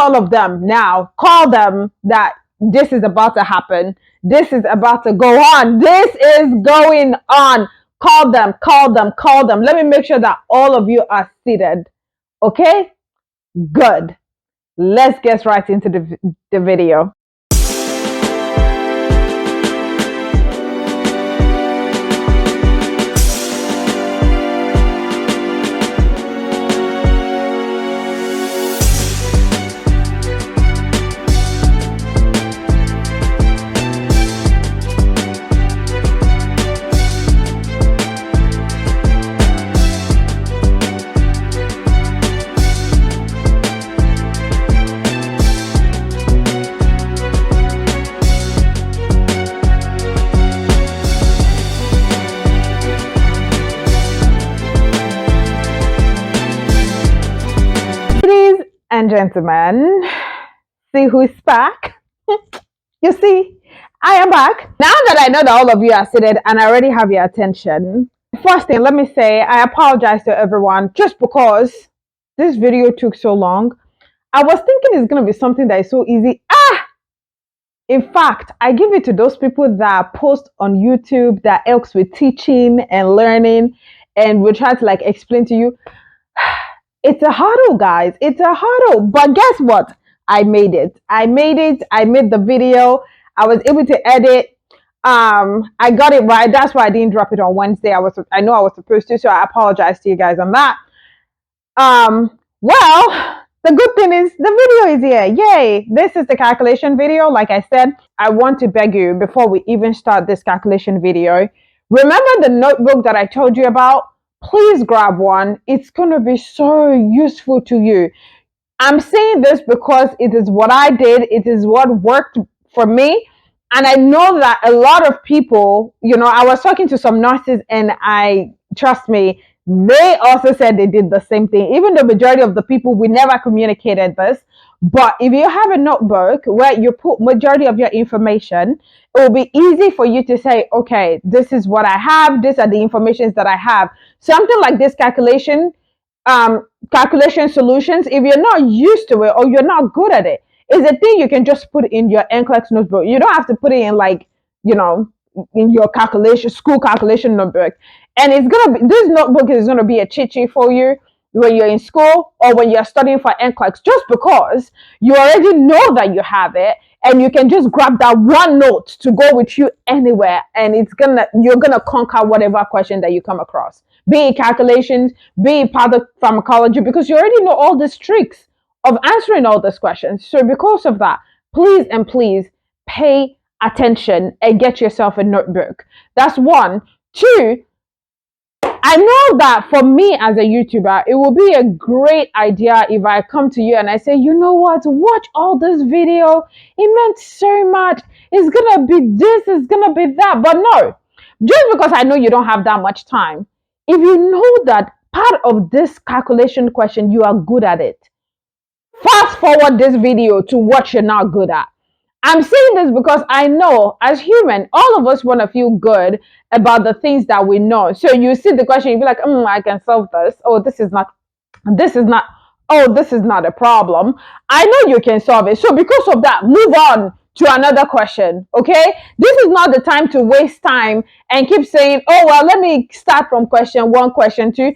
Tell all of them now. Call them that this is about to happen. This is about to go on. This is going on. Call them, call them, call them. Let me make sure that all of you are seated. Okay? Good. Let's get right into the video. And gentlemen, see who's back. You see, I am back. Now that I know that all of you are seated and I already have your attention, first thing, let me say I apologize to everyone just because this video took so long. I was thinking it's going to be something that is so easy. In fact, I give it to those people that post on YouTube that helps with teaching and learning, and will try to like explain to you. It's a hurdle, guys. It's a hurdle. But guess what? I made it. I made the video. I was able to edit. I got it right. That's why I didn't drop it on Wednesday. I know I was supposed to, so I apologize to you guys on that. Well, the good thing is the video is here. Yay! This is the calculation video. Like I said, I want to beg you before we even start this calculation video. Remember the notebook that I told you about? Please grab one. It's going to be so useful to you. I'm saying this because it is what I did. It is what worked for me. And I know that a lot of people, I was talking to some nurses and trust me, they also said they did the same thing. Even the majority of the people, we never communicated this. But if you have a notebook where you put majority of your information, it will be easy for you to say, okay, this is what I have. These are the informations that I have. Something like this calculation solutions, if you're not used to it or you're not good at it, is a thing you can just put in your NCLEX notebook. You don't have to put it in in your school calculation notebook. And this notebook is gonna be a cheat sheet for you when you're in school or when you're studying for NCLEX, just because you already know that you have it and you can just grab that one note to go with you anywhere, and you're gonna conquer whatever question that you come across, be it calculations, be it part of pharmacology, because you already know all these tricks of answering all these questions. So because of that, please and please pay attention and get yourself a notebook. That's one. Two, I know that for me as a YouTuber, it will be a great idea if I come to you and I say, you know what, watch all this video. It meant so much. It's going to be this, it's going to be that. But no, just because I know you don't have that much time, if you know that part of this calculation question, you are good at it, fast forward this video to what you're not good at. I'm saying this because I know as human, all of us want to feel good about the things that we know. So you see the question, you be like, I can solve this. Oh, this is not a problem. I know you can solve it. So because of that, move on to another question. Okay? This is not the time to waste time and keep saying, oh, well, let me start from question 1, question 2.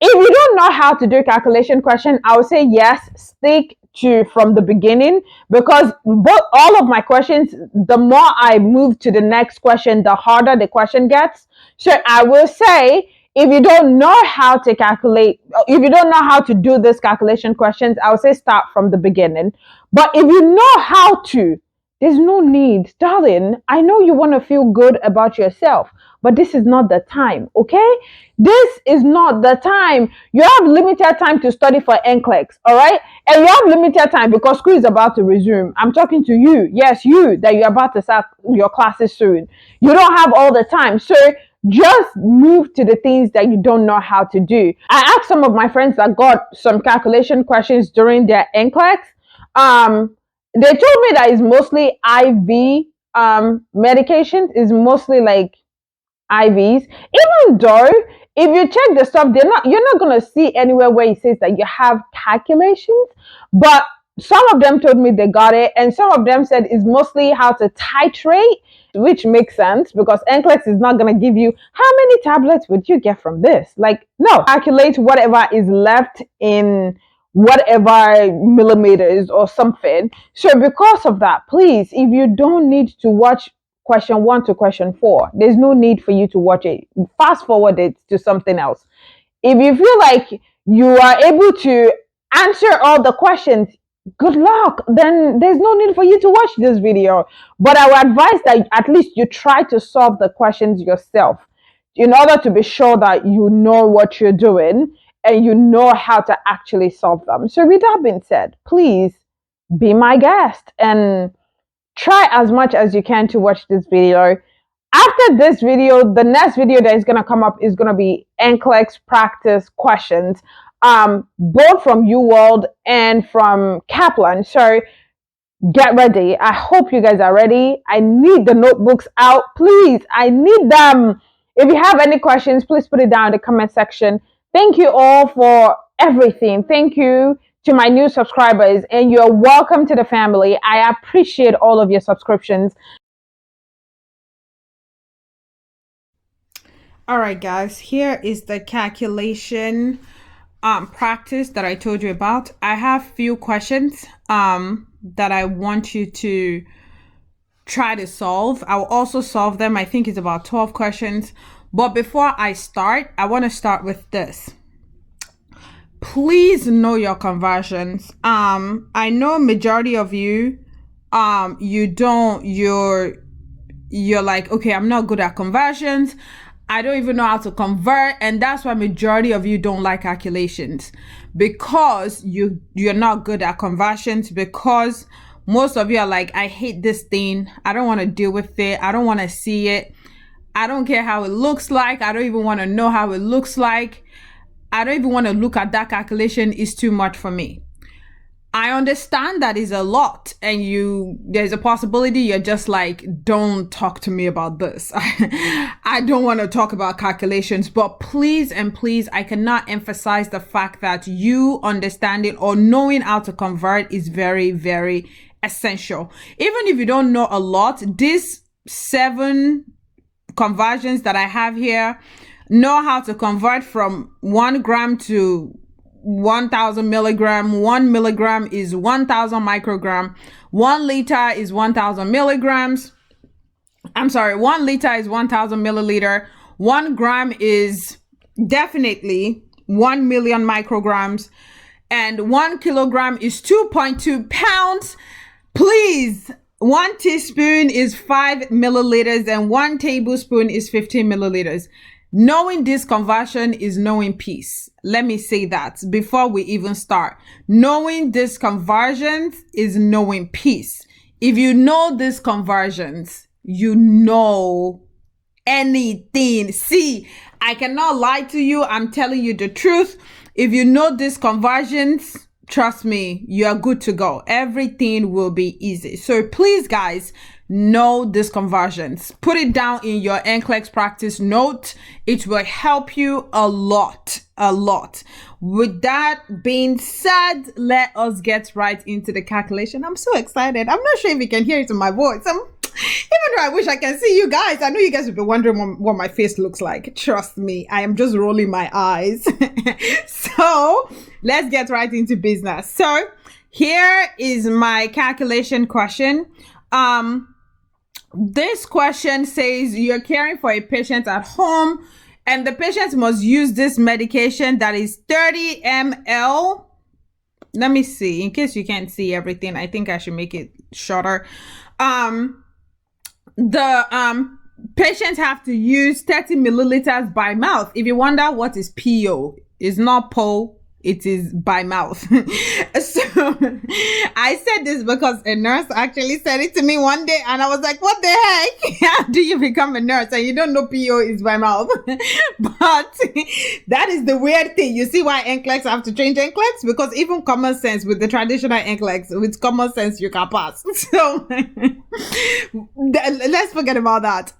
If you don't know how to do calculation question, I would say yes, stick to from the beginning, because all of my questions, the more I move to the next question, the harder the question gets. So I will say, if you don't know how to calculate, if you don't know how to do this calculation questions, I would say start from the beginning. But if you know how to, there's no need, darling. I know you want to feel good about yourself, but this is not the time, okay? This is not the time. You have limited time to study for NCLEX, all right? And you have limited time because school is about to resume. I'm talking to you. Yes, you, that you're about to start your classes soon. You don't have all the time. So just move to the things that you don't know how to do. I asked some of my friends that got some calculation questions during their NCLEX. They told me that it's mostly IV medications, is mostly like IVs. Even though if you check the stuff, you're not gonna see anywhere where it says that you have calculations. But Some of them told me they got it, and some of them said it's mostly how to titrate, which makes sense because NCLEX is not going to give you how many tablets would you get from this. Like, no, calculate whatever is left in whatever millimeters or something. So, because of that, please, if you don't need to watch question 1 to question 4, there's no need for you to watch it. Fast forward it to something else. If you feel like you are able to answer all the questions, good luck. Then there's no need for you to watch this video. But I would advise that at least you try to solve the questions yourself in order to be sure that you know what you're doing and you know how to actually solve them. So, with that being said, please be my guest and try as much as you can to watch this video. After this video, the next video that is going to come up is going to be NCLEX practice questions, both from UWorld and from Kaplan. So get ready. I hope you guys are ready. I need the notebooks out, please. I need them. If you have any questions, please put it down in the comment section. Thank you all for everything. Thank you to my new subscribers, and you're welcome to the family. I appreciate all of your subscriptions. All right, guys, here is the calculation practice that I told you about. I have few questions that I want you to try to solve. I will also solve them. I think it's about 12 questions. But before I start, I want to start with this. Please know your conversions. I know majority of you you're like, okay, I'm not good at conversions. I don't even know how to convert, and that's why majority of you don't like calculations, because you're not good at conversions, because most of you are like, I hate this thing, I don't want to deal with it, I don't want to see it, I don't care how it looks like, I don't even want to know how it looks like, I don't even want to look at that calculation, it's too much for me. I understand that is a lot, and there's a possibility you're just like, don't talk to me about this. I don't want to talk about calculations, but please and please, I cannot emphasize the fact that you understanding or knowing how to convert is very, very essential. Even if you don't know a lot, these 7 conversions that I have here know how to convert from 1 gram to 1,000 milligram. 1 milligram is 1,000 microgram. 1 liter is 1,000 milligrams. I'm sorry, 1 liter is 1,000 milliliter. 1 gram is definitely 1 million micrograms, and 1 kilogram is 2.2 pounds. Please, 1 teaspoon is 5 milliliters, and 1 tablespoon is 15 milliliters. Knowing this conversion is knowing peace. Let me say that before we even start. Knowing this conversions is knowing peace. If you know these conversions, you know anything. See, I cannot lie to you. I'm telling you the truth. If you know these conversions, trust me, you are good to go. Everything will be easy. So please, guys, know these conversions. Put it down in your NCLEX practice note. It will help you a lot. With that being said, let us get right into the calculation. I'm so excited. I'm not sure if you can hear it in my voice. Even though I wish I can see you guys. I know you guys will be wondering what my face looks like. Trust me, I am just rolling my eyes. So let's get right into business. So here is my calculation question. This question says you're caring for a patient at home, and the patient must use this medication that is 30 ml. Let me see, in case you can't see everything, I think I should make it shorter. The patients have to use 30 milliliters by mouth. If you wonder what is PO, it's not PO, it is by mouth. So I said this because a nurse actually said it to me one day, and I was like, what the heck? How do you become a nurse and you don't know PO is by mouth? But that is the weird thing. You see why NCLEX have to change NCLEX? Because even common sense, with the traditional NCLEX, with common sense you can pass. So let's forget about that.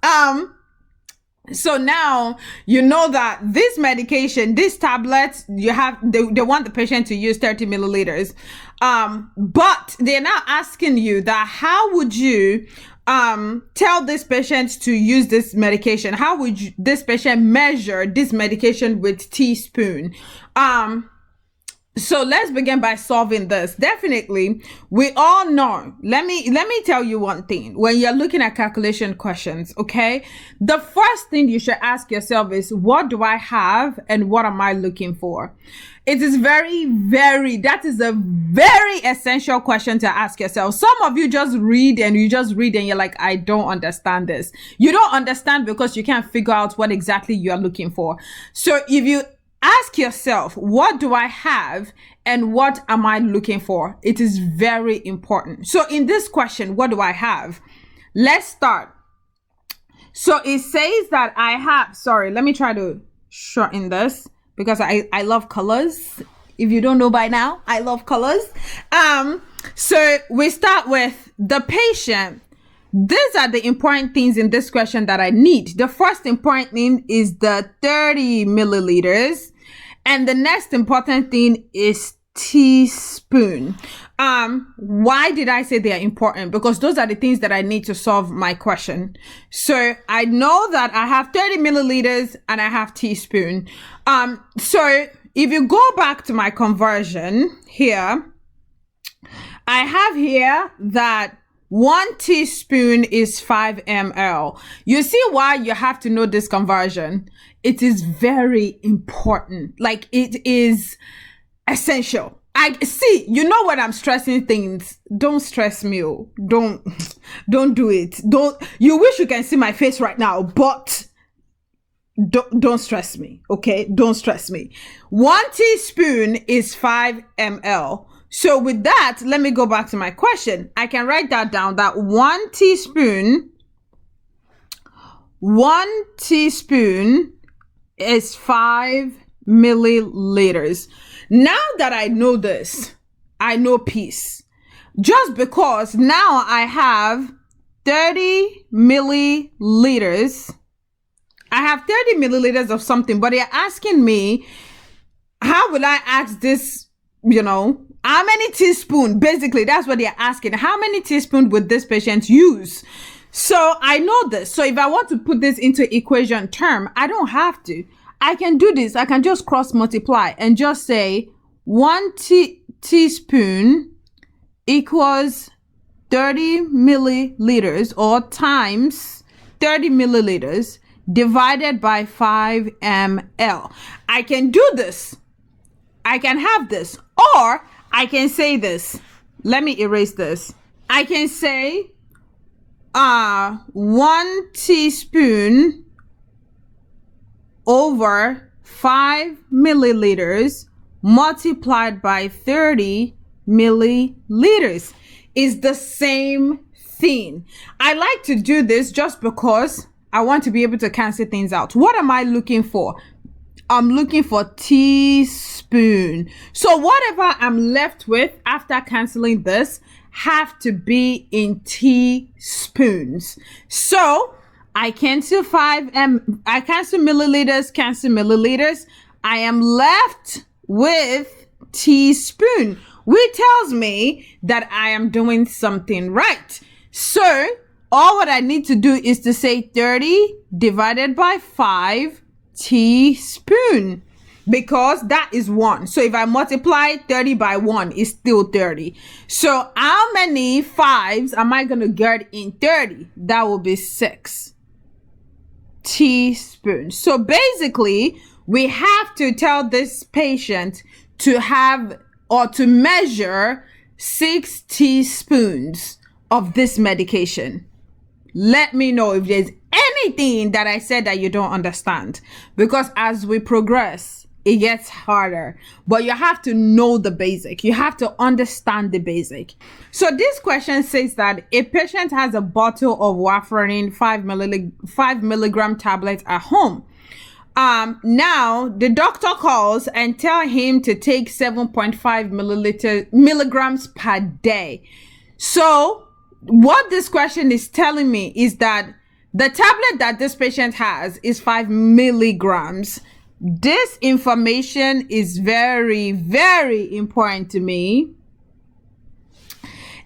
So now you know that this medication, this tablet, they want the patient to use 30 milliliters. But they're now asking you that how would you tell this patient to use this medication? How would this patient measure this medication with teaspoon? So let's begin by solving this. Definitely, we all know. Let me tell you one thing. When you're looking at calculation questions, okay, the first thing you should ask yourself is, what do I have and what am I looking for? It is that is a very essential question to ask yourself. Some of you just read and you're like, I don't understand this. You don't understand because you can't figure out what exactly you are looking for. So if you ask yourself, what do I have and what am I looking for? It is very important. So in this question, what do I have? Let's start. So it says that I have, sorry, let me try to shorten this because I love colors. If you don't know by now, I love colors. So we start with the patient. These are the important things in this question that I need. The first important thing is the 30 milliliters. And the next important thing is teaspoon. Why did I say they are important? Because those are the things that I need to solve my question. So I know that I have 30 milliliters and I have teaspoon. So if you go back to my conversion here, I have here that 1 teaspoon is 5 ml. You see why you have to know this conversion? It is very important. Like, it is essential. I see, you know what I'm stressing things. Don't stress me. Don't do it. You wish you can see my face right now, but don't stress me. Okay. Don't stress me. 1 teaspoon is 5 ml. So with that, let me go back to my question. I can write that down, that 1 teaspoon is 5 milliliters. Now that I know this, I know peace. Just because now I have 30 milliliters. I have 30 milliliters of something, but they're asking me, how will I ask this, how many teaspoons? Basically, that's what they're asking. How many teaspoons would this patient use? So I know this. So if I want to put this into equation term, I don't have to. I can do this. I can just cross multiply and just say 1 teaspoon equals 30 milliliters or times 30 milliliters divided by 5 ml. I can do this. I can have this, or I can say this. Let me erase this. I can say 1 teaspoon over 5 milliliters multiplied by 30 milliliters is the same thing. I like to do this just because I want to be able to cancel things out. What am I looking for? I'm looking for teaspoon. So whatever I'm left with after canceling this have to be in teaspoons. So I cancel I cancel milliliters. I am left with teaspoon, which tells me that I am doing something right. So all what I need to do is to say 30 divided by 5 teaspoon, because that is 1. So if I multiply 30 by 1, it's still 30. So how many 5s am I going to get in 30? That will be 6 teaspoons. So basically, we have to tell this patient to have or to measure 6 teaspoons of this medication. Let me know if there's anything that I said that you don't understand, because as we progress, it gets harder, but you have to know the basic. You have to understand the basic. So this question says that a patient has a bottle of warfarin 5 milligram tablet at home. Now the doctor calls and tell him to take 7.5 milligrams per day. So what this question is telling me is that The tablet that this patient has is 5 milligrams. This information is very, very important to me.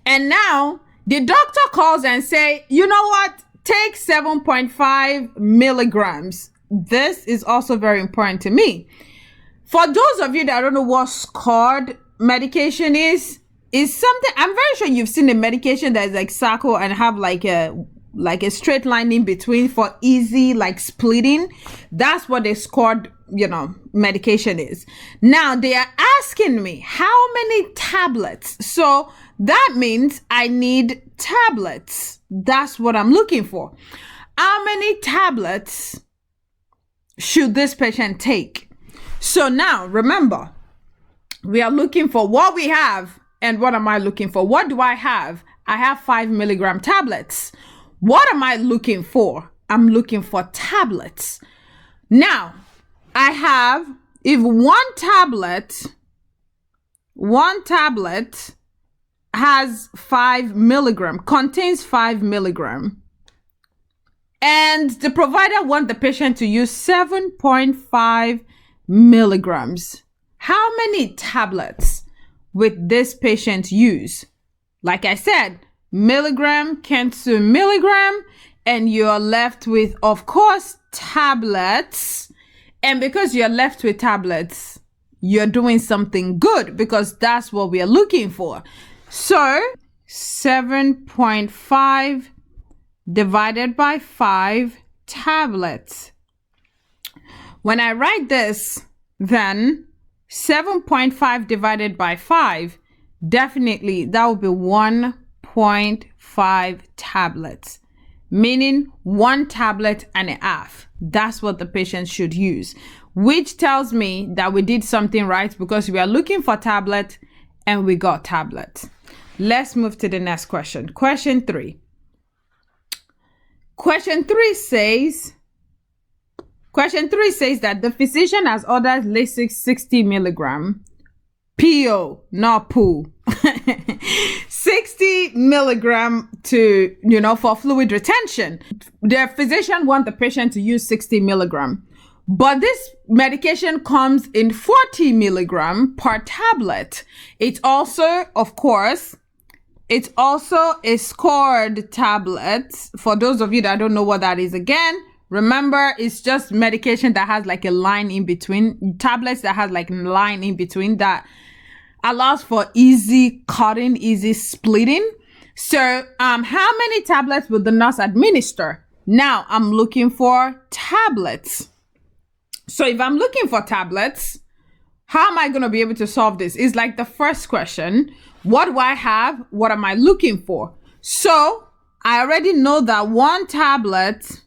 And now the doctor calls and say, you know what? Take 7.5 milligrams. This is also very important to me. For those of you that don't know what SCORD medication is something, I'm very sure you've seen a medication that is like circle and have like a straight line in between for easy like splitting. That's what the SCORD, medication is. Now they are asking me how many tablets. So that means I need tablets. That's what I'm looking for. How many tablets should this patient take? So now remember, we are looking for what we have. And what am I looking for? What do I have? I have 5 milligram tablets. What am I looking for? I'm looking for tablets. Now, I have, if one tablet has 5 milligram, contains 5 milligram, and the provider wants the patient to use 7.5 milligrams. How many tablets would this patient use? Like I said, milligram cancel milligram, and you're left with, of course, tablets. And because you're left with tablets, you're doing something good, because that's what we are looking for. So 7.5 divided by 5 tablets. When I write this, then 7.5 divided by 5, definitely that will be 1.5 tablets, meaning 1 tablet and a half. That's what the patient should use, which tells me that we did something right, because we are looking for tablet and we got tablet. Let's move to the next question. Question 3. Question 3 says that the physician has ordered Lasix 60 milligram, PO, not poo, 60 milligram to, for fluid retention. The physician wants the patient to use 60 milligram, but this medication comes in 40 milligram per tablet. It's also, of course, it's also a SCORD tablet. For those of you that don't know what that is, again, remember, it's just medication that has like a line in between, tablets that has like a line in between that allows for easy cutting, easy splitting. So how many tablets will the nurse administer? Now I'm looking for tablets. So if I'm looking for tablets, how am I going to be able to solve this? It's like the first question. What do I have? What am I looking for? So I already know that 1 tablet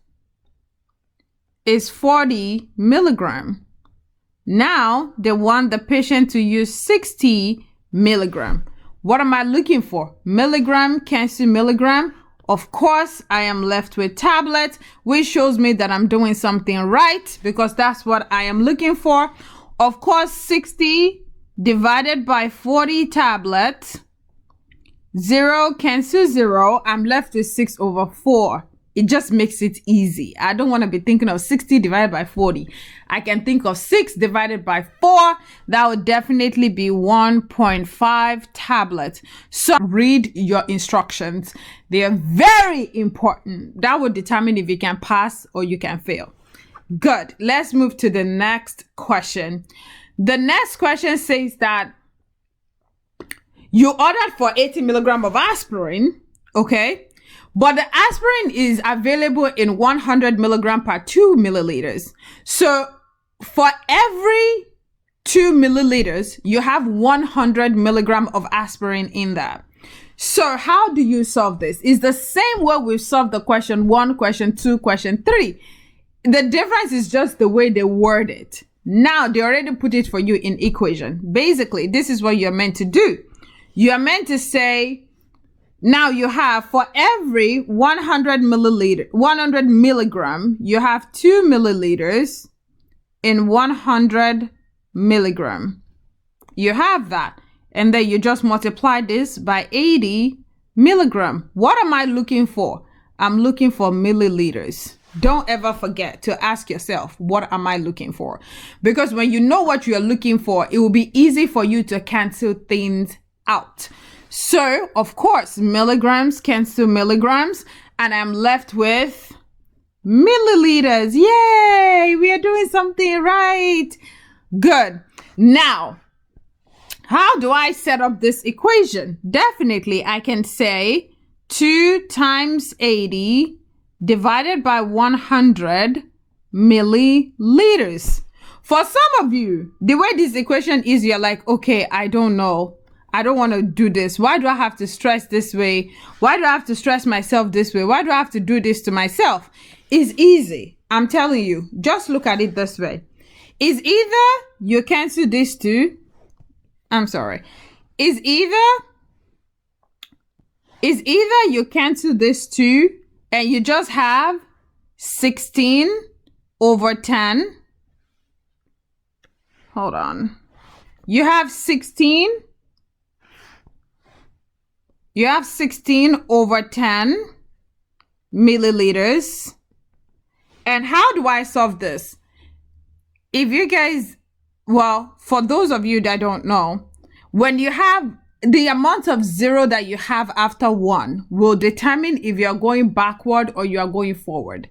is 40 milligram. Now they want the patient to use 60 milligram. What am I looking for? Milligram cancel milligram. Of course, I am left with tablets, which shows me that I'm doing something right, because that's what I am looking for. Of course, 60 divided by 40 tablets, 0 cancel 0. I'm left with 6/4. It just makes it easy. I don't want to be thinking of 60 divided by 40. I can think of 6 divided by 4. That would definitely be 1.5 tablets. So read your instructions. They are very important. That will determine if you can pass or you can fail. Good. Let's move to the next question. The next question says that you ordered for 80 milligram of aspirin, okay? But the aspirin is available in 100 milligram per 2 milliliters. So for every 2 milliliters, you have 100 milligram of aspirin in there. So how do you solve this? It's the same way we've solved the question 1, question 2, question 3. The difference is just the way they word it. Now they already put it for you in equation. Basically, this is what you're meant to do. You are meant to say, now you have, for every 100 milligram, you have 2 milliliters in 100 milligram. You have that. And then you just multiply this by 80 milligram. What am I looking for? I'm looking for milliliters. Don't ever forget to ask yourself, what am I looking for? Because when you know what you're looking for, it will be easy for you to cancel things out. So, of course, milligrams cancel milligrams, and I'm left with milliliters. Yay! We are doing something right. Good. Now, how do I set up this equation? Definitely, I can say 2 times 80 divided by 100 milliliters. For some of you, the way this equation is, you're like, okay, I don't know. I don't want to do this. Why do I have to stress this way? Why do I have to stress myself this way? Why do I have to do this to myself? It's easy. I'm telling you, just look at it this way. It's either you cancel these two. It's either you cancel this two and you just have 16 over 10. Hold on. You have 16 over 10 milliliters. And how do I solve this? If you guys, well, for those of you that don't know, when you have the amount of zero that you have after 1 will determine if you're going backward or you are going forward.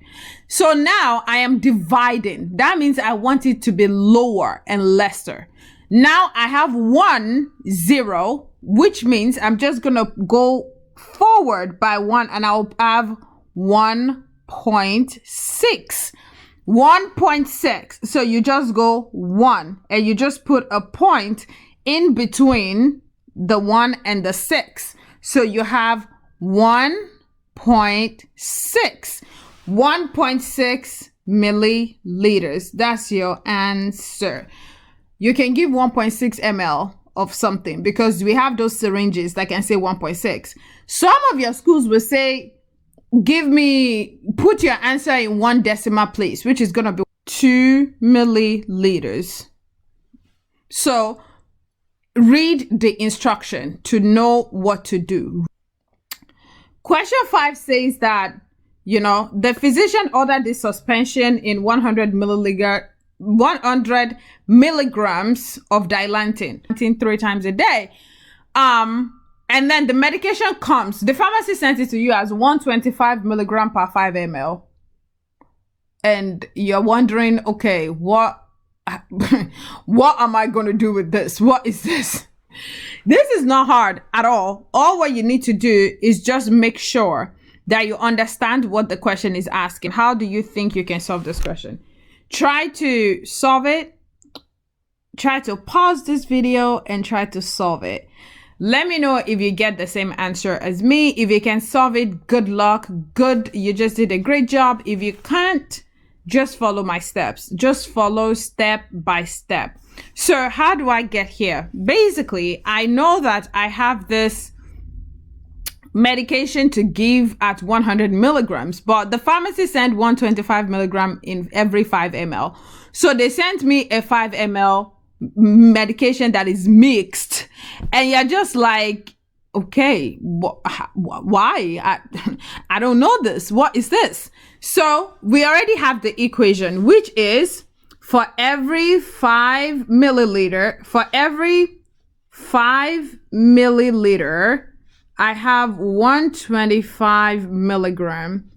So now I am dividing. That means I want it to be lower and lesser. Now I have 1, 0, which means I'm just going to go forward by 1 and I'll have 1.6. 1.6. So you just go 1 and you just put a point in between the 1 and the 6. So you have 1.6. 1.6 milliliters. That's your answer. You can give 1.6 ml of something because we have those syringes that can say 1.6. Some of your schools will say, put your answer in 1 decimal place, which is going to be 2 milliliters. So read the instruction to know what to do. Question 5 says that, the physician ordered the suspension in 100 milligrams of dilantin 3 times a day. And then the medication comes. The pharmacy sent it to you as 125 milligram per 5 ml. And you're wondering, okay, what am I going to do with this? What is this? This is not hard at all. All what you need to do is just make sure that you understand what the question is asking. How do you think you can solve this question? Try to solve it. Try to pause this video and try to solve it. Let me know if you get the same answer as me. If you can solve it, good luck. Good, you just did a great job. If you can't, just follow my steps. Just follow step by step. So how do I get here? Basically, I know that I have this medication to give at 100 milligrams, but the pharmacy sent 125 milligram in every 5 ml. So they sent me a 5 ml medication that is mixed, and you're just like, okay, why? I don't know this. What is this? So we already have the equation, which is for every 5 milliliter, I have 125 milligram.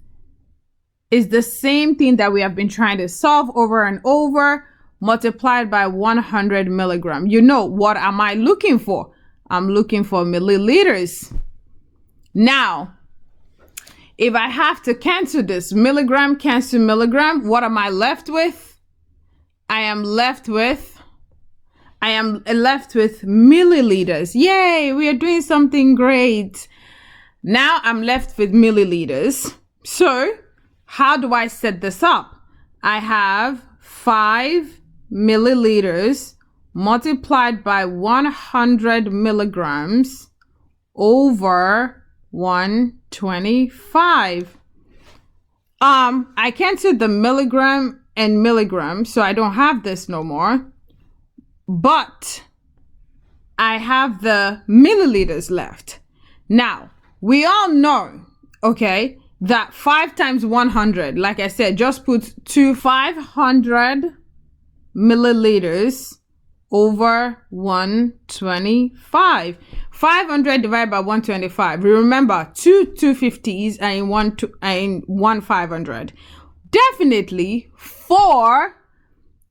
Is the same thing that we have been trying to solve over and over, multiplied by 100 milligram. What am I looking for? I'm looking for milliliters. Now, if I have to cancel this, milligram cancel milligram, what am I left with? I am left with milliliters. Yay, we are doing something great. Now I'm left with milliliters. So how do I set this up? I have 5 milliliters multiplied by 100 milligrams over 125. I canceled the milligram and milligram, so I don't have this no more. But I have the milliliters left. Now, we all know, okay, that 5 times 100, like I said, just put 500 milliliters over 125. 500 divided by 125. Remember, 250s are in one 500. Definitely 4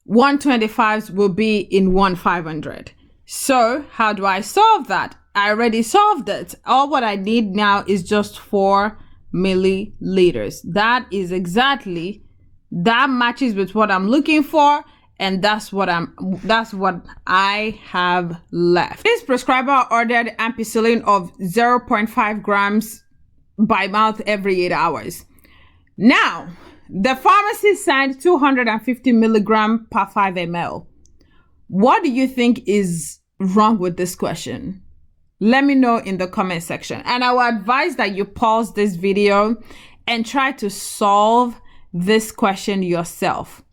125s will be in one 500. So how do I solve that? I already solved it. All what I need now is just 4 milliliters. That is exactly, that matches with what I'm looking for, and that's what I have left. This prescriber ordered ampicillin of 0.5 grams by mouth every 8 hours. Now, the pharmacy signed 250 milligram per 5 ml. What do you think is wrong with this question? Let me know in the comment section. And I will advise that you pause this video and try to solve this question yourself.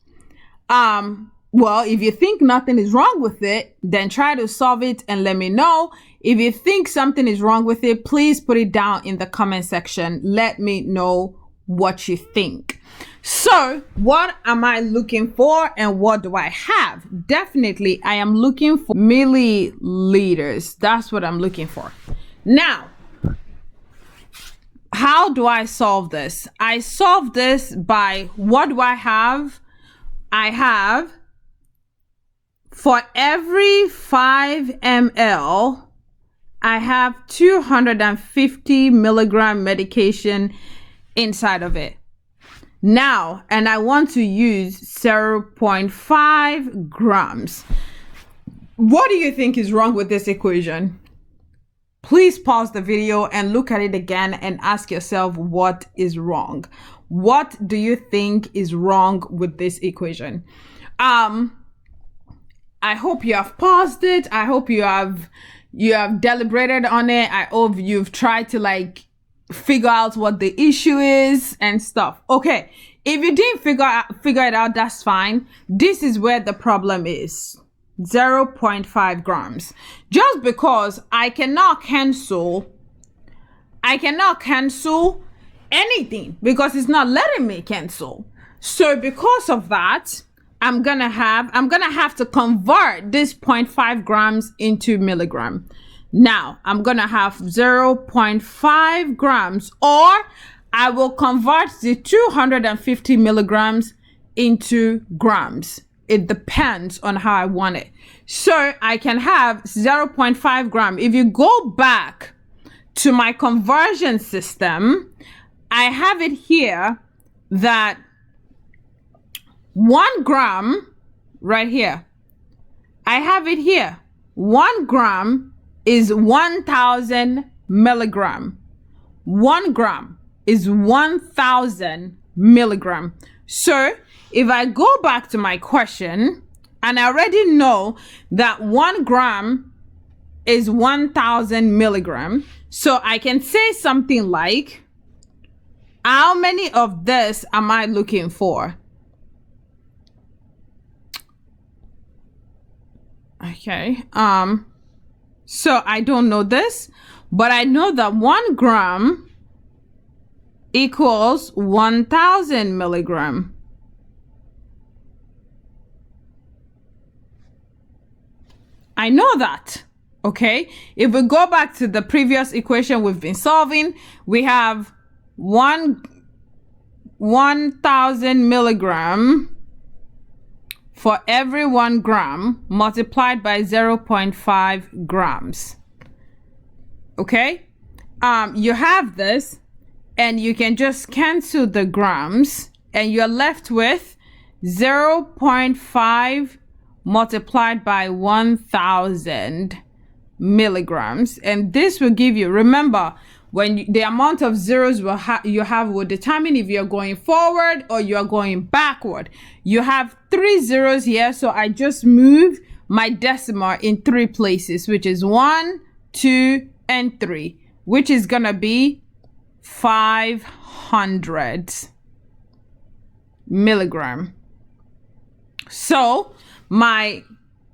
Well, if you think nothing is wrong with it, then try to solve it and let me know. If you think something is wrong with it, please put it down in the comment section. Let me know what you think. So what am I looking for and what do I have? Definitely, I am looking for milliliters. That's what I'm looking for. Now, how do I solve this? I solve this by, what do I have? I have, for every 5 ml, I have 250 milligram medication inside of it. Now, and I want to use 0.5 grams. What do you think is wrong with this equation? Please pause the video and look at it again and ask yourself what is wrong. What do you think is wrong with this equation? I hope you have paused it. I hope you have deliberated on it. I hope you've tried to figure out what the issue is and stuff. Okay, if you didn't figure it out, that's fine. This is where the problem is. 0.5 grams. Just because I cannot cancel anything because it's not letting me cancel. So because of that, I'm gonna have to convert this 0.5 grams into milligram. Now I'm gonna have 0.5 grams, or I will convert the 250 milligrams into grams. It depends on how I want it. So I can have 0.5 gram. If you go back to my conversion system, I have it here that 1 gram right here. I have it here. 1 gram is 1000 milligram. 1 gram is 1000 milligram. So if I go back to my question, and I already know that 1 gram is 1000 milligram, so I can say something like, how many of this am I looking for? Okay, so I don't know this, but I know that 1 gram equals 1000 milligram. I know that. Okay, if we go back to the previous equation we've been solving, we have 1000 milligram for every 1 gram multiplied by 0.5 grams. Okay, you have this, and you can just cancel the grams, and you're left with 0.5 multiplied by 1000 milligrams, and this will give you, remember, when the amount of zeros you have will determine if you're going forward or you're going backward. You have 3 zeros here, so I just move my decimal in 3 places, which is 1, 2, and 3, which is gonna be 500 milligram. So my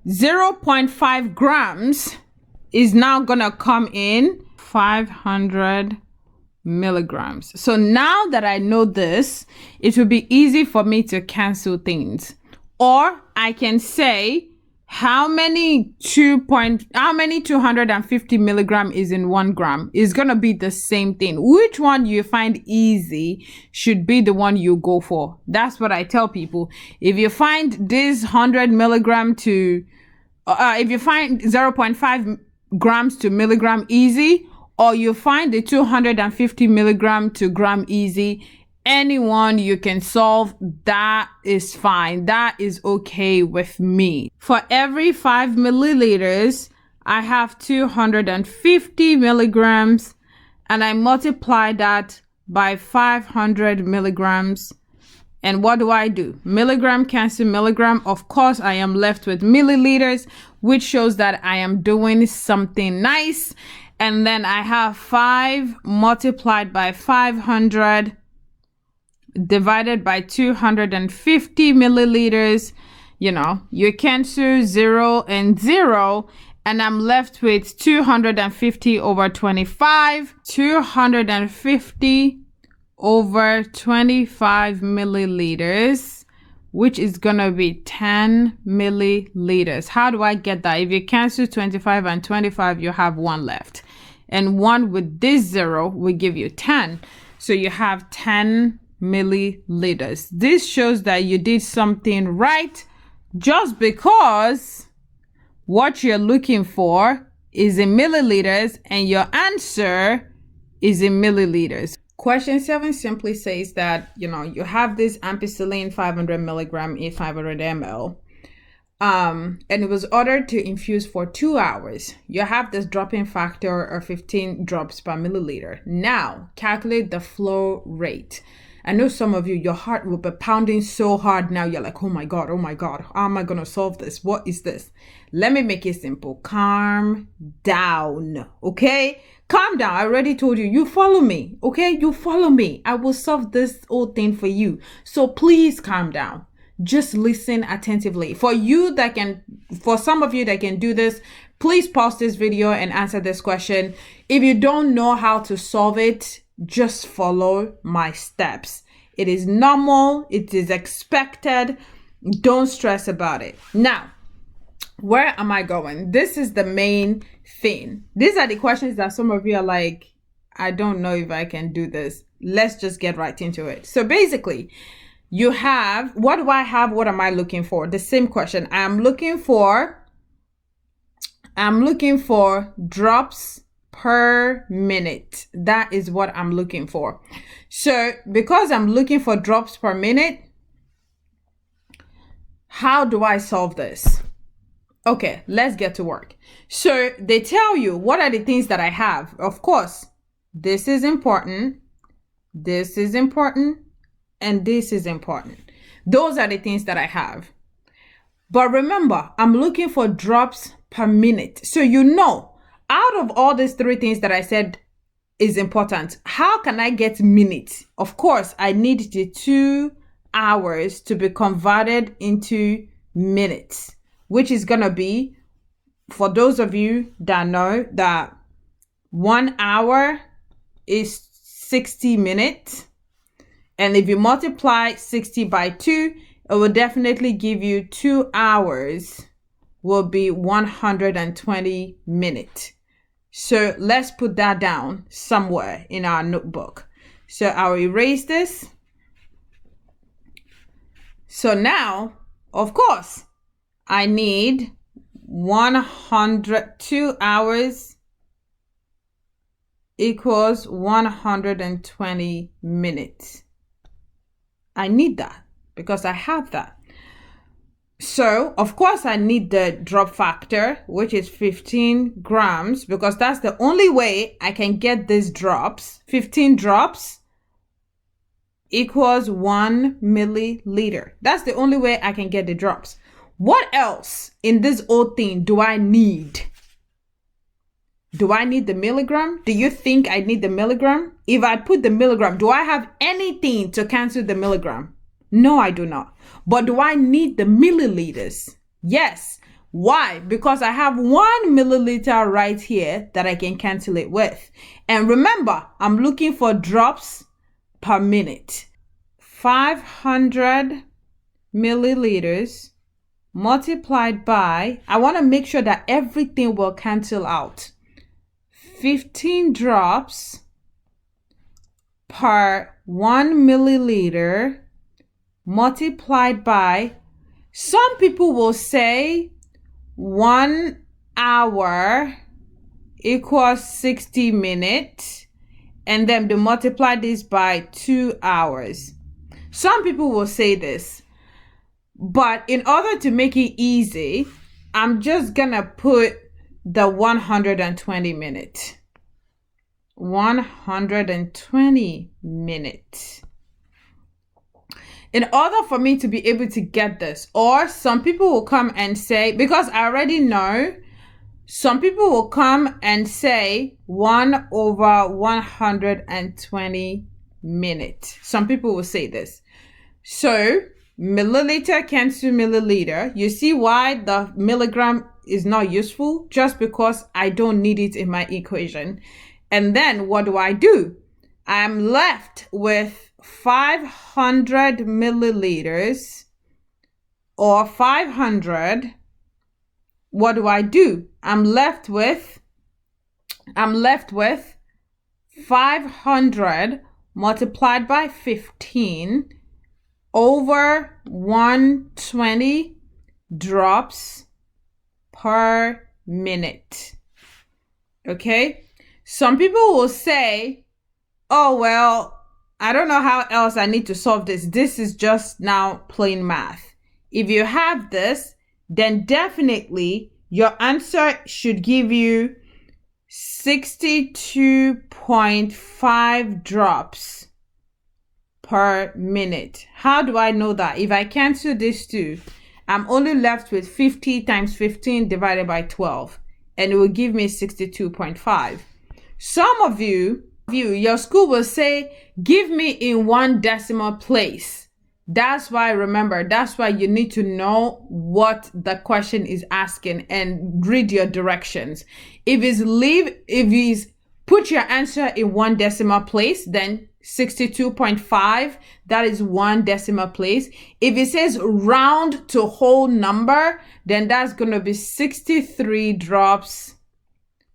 0.5 grams is now gonna come in 500 milligrams. So now that I know this, it will be easy for me to cancel things. Or I can say how many 250 milligram is in 1 gram is going to be the same thing. Which one you find easy should be the one you go for. That's what I tell people. If you find this 100 milligram to if you find 0.5 grams to milligram easy, or you find the 250 milligram to gram easy, anyone you can solve, that is fine. That is okay with me. For every 5 milliliters, I have 250 milligrams, and I multiply that by 500 milligrams. And what do? Milligram cancel milligram. Of course, I am left with milliliters, which shows that I am doing something nice. And then I have 5 multiplied by 500 divided by 250 milliliters. You know, you cancel 0 and 0, and I'm left with 250 over 25. 250 over 25 milliliters, which is gonna be 10 milliliters. How do I get that? If you cancel 25 and 25, you have 1 left. And 1 with this 0 will give you 10. So you have 10 milliliters. This shows that you did something right, just because what you're looking for is in milliliters and your answer is in milliliters. Question 7 simply says that, you have this ampicillin 500 milligram in 500 ml. And it was ordered to infuse for 2 hours. You have this dropping factor of 15 drops per milliliter. Now, calculate the flow rate. I know some of you, your heart will be pounding so hard now. You're like, oh my God, how am I going to solve this? What is this? Let me make it simple. Calm down, okay? Calm down. I already told you, you follow me, okay? You follow me. I will solve this whole thing for you. So please calm down. Just listen attentively. For some of you that can do this, please pause this video and answer this question. If you don't know how to solve it, just follow my steps. It is normal. It is expected. Don't stress about it. Now, where am I going? This is the main thing. These are the questions that some of you are like, I don't know if I can do this. Let's just get right into it. So basically, you have, what do I have? What am I looking for? The same question. I'm looking for drops per minute. That is what I'm looking for. So because I'm looking for drops per minute, how do I solve this? Okay, let's get to work. So they tell you, what are the things that I have? Of course, this is important, this is important, and this is important. Those are the things that I have. But remember, I'm looking for drops per minute. So out of all these 3 things that I said is important, how can I get minutes? Of course, I need the 2 hours to be converted into minutes, which is going to be, for those of you that know that 1 hour is 60 minutes. And if you multiply 60 by 2, it will definitely give you 2 hours will be 120 minutes. So let's put that down somewhere in our notebook. So I'll erase this. So now, of course, I need 102 hours equals 120 minutes. I need that because I have that. So, of course, I need the drop factor, which is 15 grams, because that's the only way I can get these drops. 15 drops equals 1 milliliter. That's the only way I can get the drops. What else in this whole thing do I need? Do I need the milligram? Do you think I need the milligram? If I put the milligram, do I have anything to cancel the milligram? No, I do not. But do I need the milliliters? Yes. Why? Because I have 1 milliliter right here that I can cancel it with. And remember, I'm looking for drops per minute. 500 milliliters multiplied by, I want to make sure that everything will cancel out. 15 drops per 1 milliliter multiplied by, some people will say 1 hour equals 60 minutes, and then they multiply this by 2 hours. Some people will say this, but in order to make it easy, I'm just gonna put the 120 minutes. 120 minutes. In order for me to be able to get this, or some people will come and say, because I already know, some people will come and say 1 over 120 minutes. Some people will say this. So milliliter cancel milliliter. You see why the milligram is not useful? Just because I don't need it in my equation. And then what do? I'm left with 500 milliliters, or 500. What do? I'm left with 500 multiplied by 15 over 120 drops per minute. Okay? Some people will say, oh, well, I don't know how else I need to solve this. This is just now plain math. If you have this, then definitely your answer should give you 62.5 drops per minute. How do I know that? If I cancel these two, I'm only left with 50 times 15 divided by 12, and it will give me 62.5. Some of you, your school will say, give me in 1 decimal place. That's why you need to know what the question is asking and read your directions. If it's put your answer in 1 decimal place, then 62.5, that is 1 decimal place. If it says round to whole number, then that's going to be 63 drops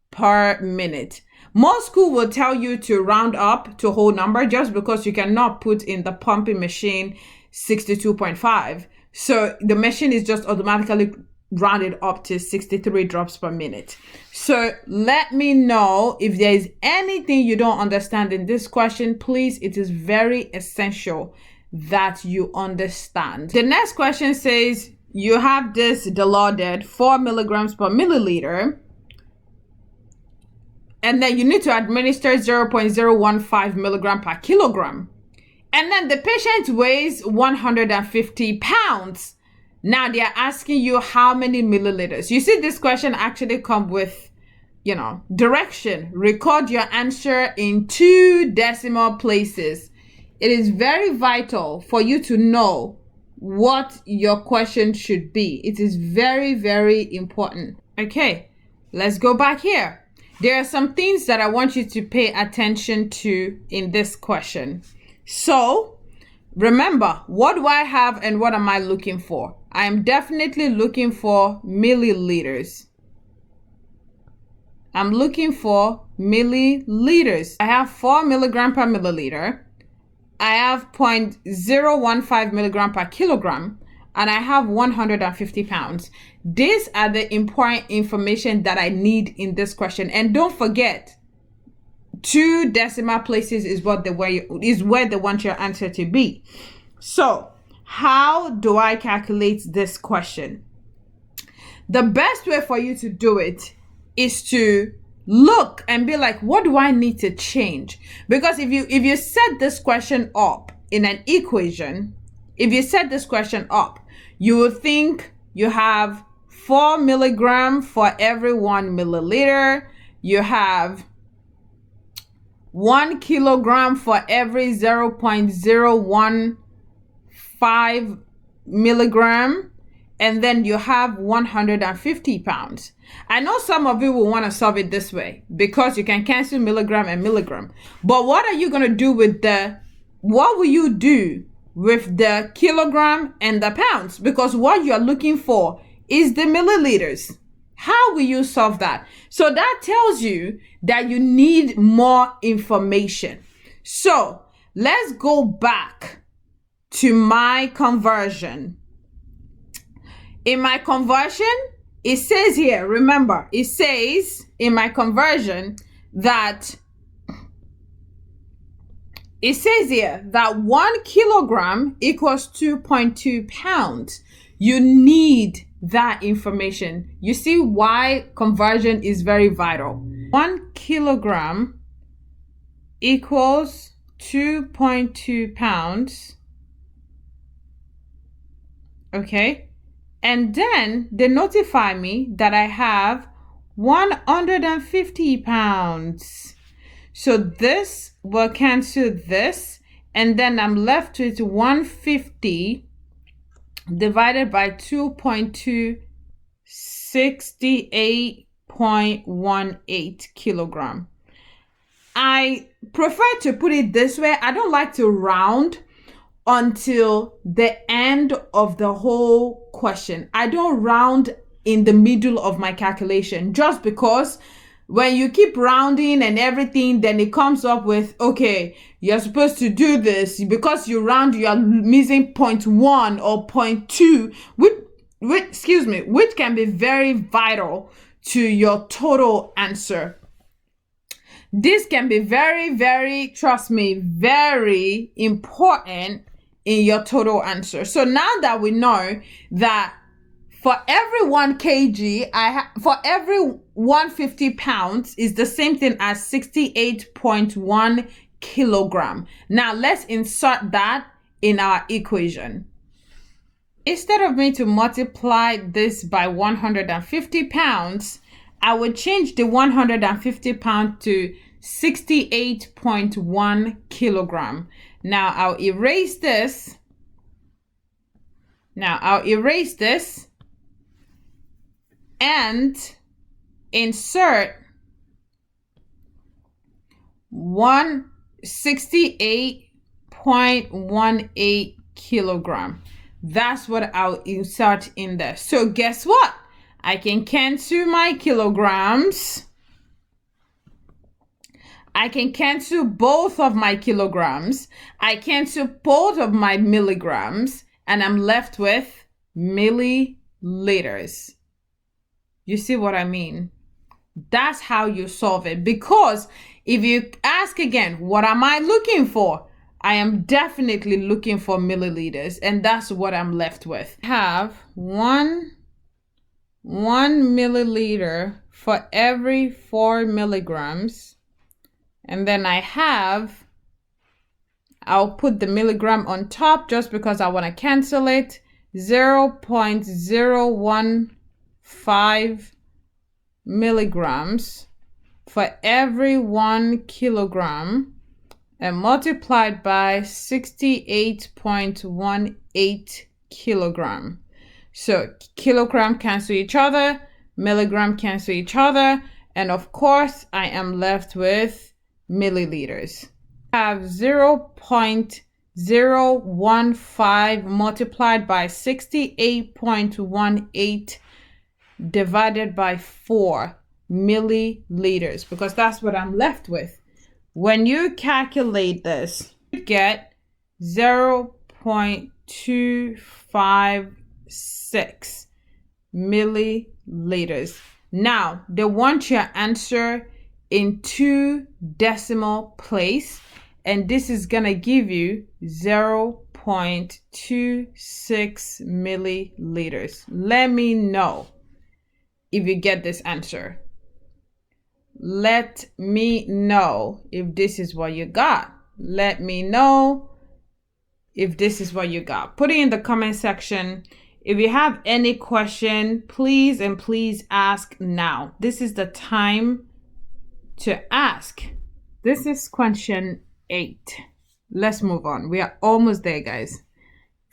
per minute. Most school will tell you to round up to whole number just because you cannot put in the pumping machine 62.5. So the machine is just automatically rounded up to 63 drops per minute. So let me know if there is anything you don't understand in this question. Please, it is very essential that you understand. The next question says you have this dilaudid 4 milligrams per milliliter, and then you need to administer 0.015 milligram per kilogram. And then the patient weighs 150 pounds. Now they are asking you how many milliliters. You see, this question actually comes with, direction. Record your answer in 2 decimal places. It is very vital for you to know what your question should be. It is very, very important. Okay, let's go back here. There are some things that I want you to pay attention to in this question. So remember, what do I have and what am I looking for? I am definitely looking for milliliters. I'm looking for milliliters. I have 4 milligram per milliliter. I have 0.015 milligram per kilogram. And I have 150 pounds. These are the important information that I need in this question. And don't forget, 2 decimal places is where they want your answer to be. So how do I calculate this question? The best way for you to do it is to look and be like, what do I need to change? Because if you set this question up in an equation, you will think you have 4 milligram for every 1 milliliter. You have 1 kilogram for every 0.015 milligram. and then you have 150 pounds. I know some of you will want to solve it this way because you can cancel milligram and milligram. But what are you going to do with what will you do with the kilogram and the pounds? Because what you're looking for is the milliliters. How will you solve that? So that tells you that you need more information. So let's go back to my conversion. In my conversion, it says here, remember, it says in my conversion that it says here that 1 kilogram equals 2.2 pounds. You need that information. You see why conversion is very vital. 1 kilogram equals 2.2 pounds. Okay. And then they notify me that I have 150 pounds. So this will cancel this. And then I'm left with 150 divided by 2.2, 68.18 kilogram. I prefer to put it this way. I don't like to round until the end of the whole question. I don't round in the middle of my calculation, just because when you keep rounding and everything, then it comes up with, okay, you're supposed to do this. Because you round, you are missing 0.1 or 0.2, which can be very vital to your total answer. This can be very, very, trust me, very important in your total answer. So now that we know that for every 1 kg, for every 150 pounds is the same thing as 68.1 kilogram. Now let's insert that in our equation. Instead of me to multiply this by 150 pounds, I would change the 150 pound to 68.1 kilogram. Now I'll erase this. And insert 168.18 kilogram. That's what I'll insert in there. So guess what? I can cancel my kilograms. I can cancel both of my kilograms. I cancel both of my milligrams, and I'm left with milliliters. You see what I mean? That's how you solve it. Because if you ask again, what am I looking for? I am definitely looking for milliliters, and that's what I'm left with. I have one milliliter for every 4 milligrams. And then I'll put the milligram on top just because I want to cancel it. 0.015 milligrams for every 1 kilogram, and multiplied by 68.18 kilogram. So kilogram cancel each other, milligram cancel each other, and of course I am left with milliliters. I have 0.015 multiplied by 68.18 divided by 4 milliliters, because that's what I'm left with. When you calculate this, you get 0.256 milliliters. Now, they want your answer in 2 decimal place, and this is gonna give you 0.26 milliliters. Let me know if you get this answer. Let me know if this is what you got. Let me know if this is what you got. Put it in the comment section. If you have any question, please ask now. This is the time to ask. This is question 8. Let's move on. We are almost there, guys.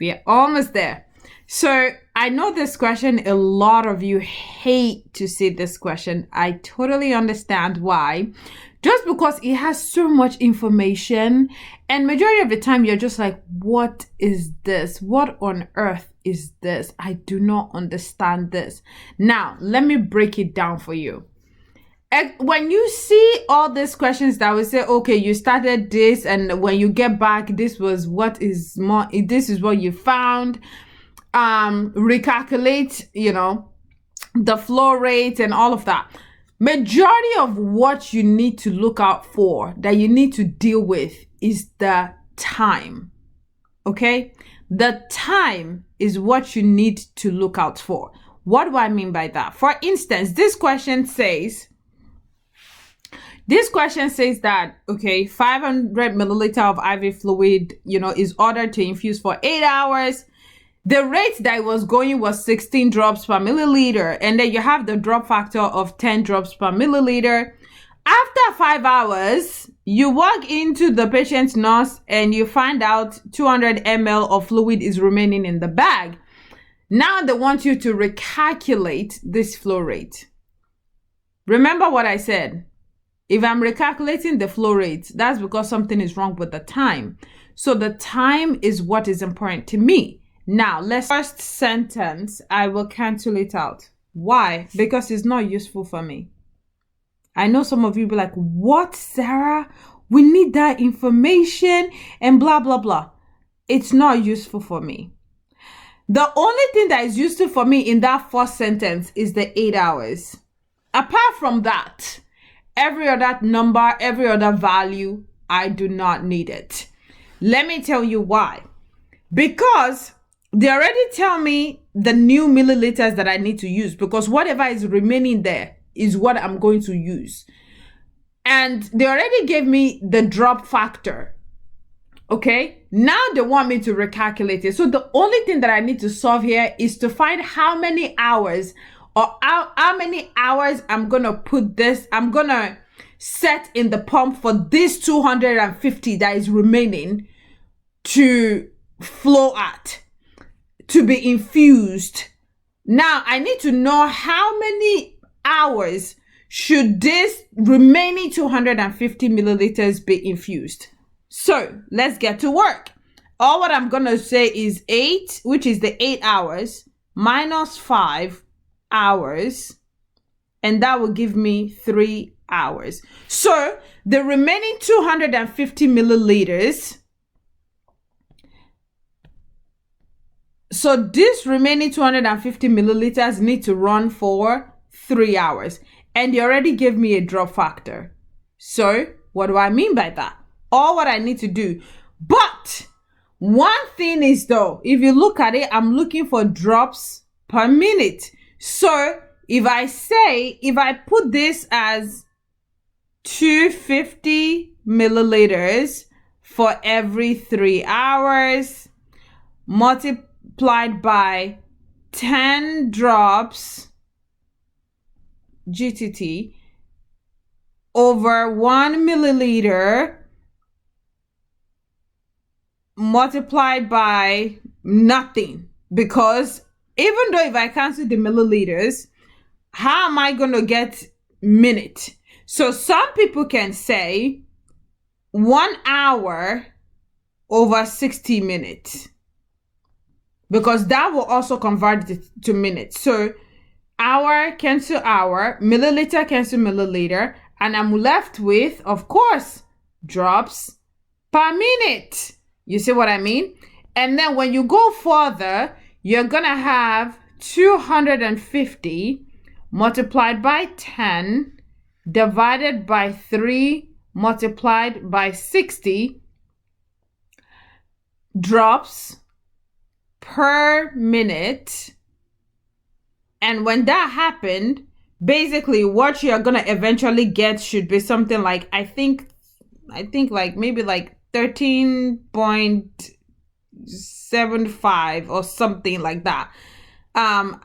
We are almost there. So I know this question, a lot of you hate to see this question. I totally understand why. Just because it has so much information, and majority of the time you're just like, what is this? What on earth is this? I do not understand this. Now, let me break it down for you. When you see all these questions that will say, okay, you started this, and when you get back, this was what is more, this is what you found. Recalculate, the flow rate and all of that. Majority of what you need to look out for, that you need to deal with, is the time. Okay? The time is what you need to look out for. What do I mean by that? For instance, this question says that, okay, 500 milliliter of IV fluid, is ordered to infuse for 8 hours. The rate that it was going was 16 drops per milliliter. And then you have the drop factor of 10 drops per milliliter. After 5 hours, you walk into the patient's nurse and you find out 200 ml of fluid is remaining in the bag. Now they want you to recalculate this flow rate. Remember what I said. If I'm recalculating the flow rate, that's because something is wrong with the time. So the time is what is important to me. Now, first sentence, I will cancel it out. Why? Because it's not useful for me. I know some of you be like, what, Sarah? We need that information and blah, blah, blah. It's not useful for me. The only thing that is useful for me in that first sentence is the 8 hours. Apart from that, every other number, every other value, I do not need it. Let me tell you why. Because they already tell me the new milliliters that I need to use, because whatever is remaining there is what I'm going to use. And they already gave me the drop factor. Okay, now they want me to recalculate it. So the only thing that I need to solve here is to find how many hours or how many hours I'm going to put this, I'm going to set in the pump for this 250 that is remaining to flow at, to be infused. Now I need to know how many hours should this remaining 250 milliliters be infused. So let's get to work. All what I'm going to say is 8, which is the 8 hours, minus 5 hours, and that will give me 3 hours. So the remaining 250 milliliters, so this remaining 250 milliliters need to run for 3 hours. And they already gave me a drop factor. So what do I mean by that? All what I need to do. But one thing is though, if you look at it, I'm looking for drops per minute. So if I put this as 250 milliliters for every 3 hours, multiplied by 10 drops GTT over 1 milliliter multiplied by nothing. Because even though if I cancel the milliliters, how am I going to get minute? So some people can say 1 hour over 60 minutes, because that will also convert it to minutes. So hour cancel hour, milliliter cancel milliliter, and I'm left with, of course, drops per minute. You see what I mean? And then when you go further, you're gonna have 250 multiplied by 10 divided by 3 multiplied by 60 drops per minute. And when that happened, basically what you're gonna eventually get should be something like, I think like maybe like 13.75 or something like that. I'm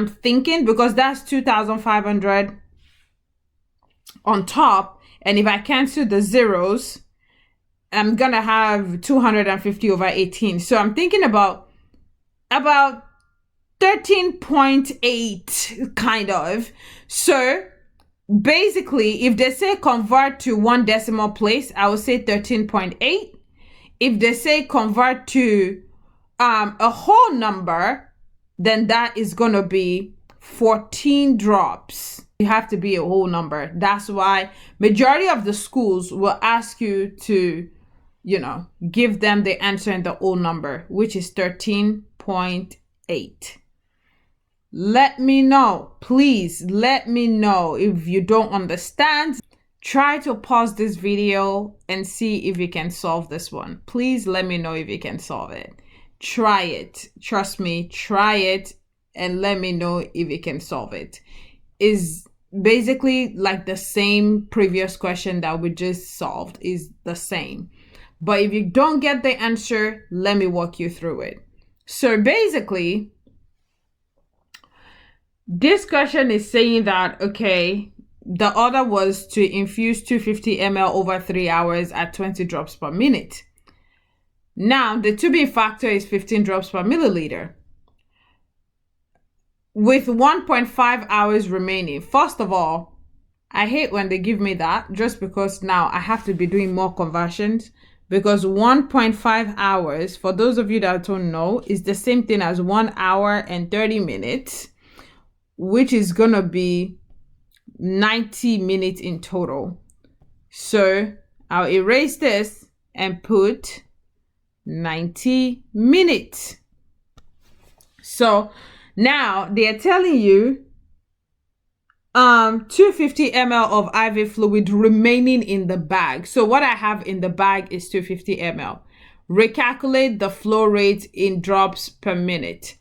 thinking, because that's 2,500 on top, and if I cancel the zeros, I'm gonna have 250 over 18. So I'm thinking about 13.8 kind of. So basically, if they say convert to one decimal place, I would say 13.8. If they say convert to a whole number, then that is going to be 14 drops. You have to be a whole number. That's why majority of the schools will ask you to, give them the answer in the whole number, which is 13.8. Let me know. Please let me know if you don't understand. Try to pause this video and see if you can solve this one. Please let me know if you can solve it. Try it. Trust me, try it and let me know if you can solve it. Is basically like the same previous question that we just solved, is the same. But if you don't get the answer, let me walk you through it. So basically, this question is saying that, okay, the order was to infuse 250 ml over 3 hours at 20 drops per minute. Now, the to-be factor is 15 drops per milliliter. With 1.5 hours remaining. First of all, I hate when they give me that, just because now I have to be doing more conversions, because 1.5 hours, for those of you that don't know, is the same thing as 1 hour and 30 minutes, which is going to be 90 minutes in total. So I'll erase this and put 90 minutes. So now they're telling you 250 ml of IV fluid remaining in the bag. So what I have in the bag is 250 ml. Recalculate the flow rate in drops per minute.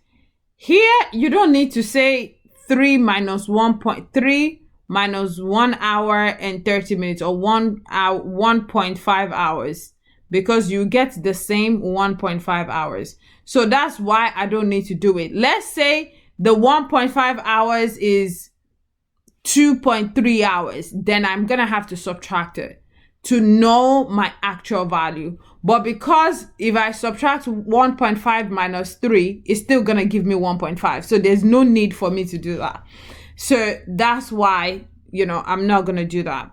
Here you don't need to say 3 minus 1.3 minus 1 hour and 30 minutes or 1.5 hours, because you get the same 1.5 hours. So that's why I don't need to do it. Let's say the 1.5 hours is 2.3 hours. Then I'm going to have to subtract it to know my actual value. But because if I subtract 1.5 minus 3, it's still going to give me 1.5. So there's no need for me to do that. So that's why, I'm not going to do that.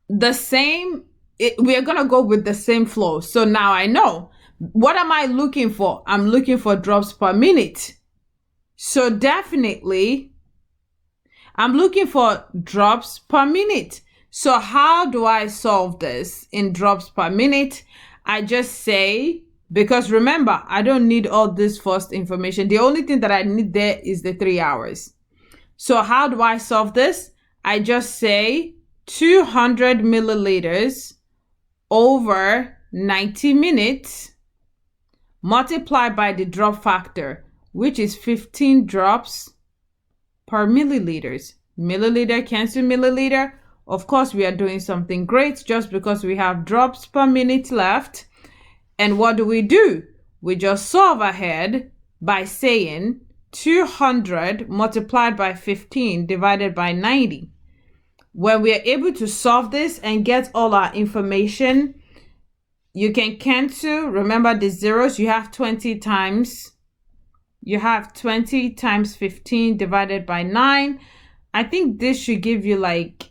The same, we're going to go with the same flow. So now I know. What am I looking for? I'm looking for drops per minute. So definitely, I'm looking for drops per minute. So how do I solve this in drops per minute? I just say, because remember, I don't need all this first information. The only thing that I need there is the 3 hours. So how do I solve this? I just say 200 milliliters over 90 minutes multiplied by the drop factor, which is 15 drops per milliliters. Milliliter cancel milliliter. Of course, we are doing something great just because we have drops per minute left. And what do? We just solve ahead by saying 200 multiplied by 15 divided by 90. When we are able to solve this and get all our information, you can cancel. Remember the zeros. You have 20 times 15 divided by 9. I think this should give you like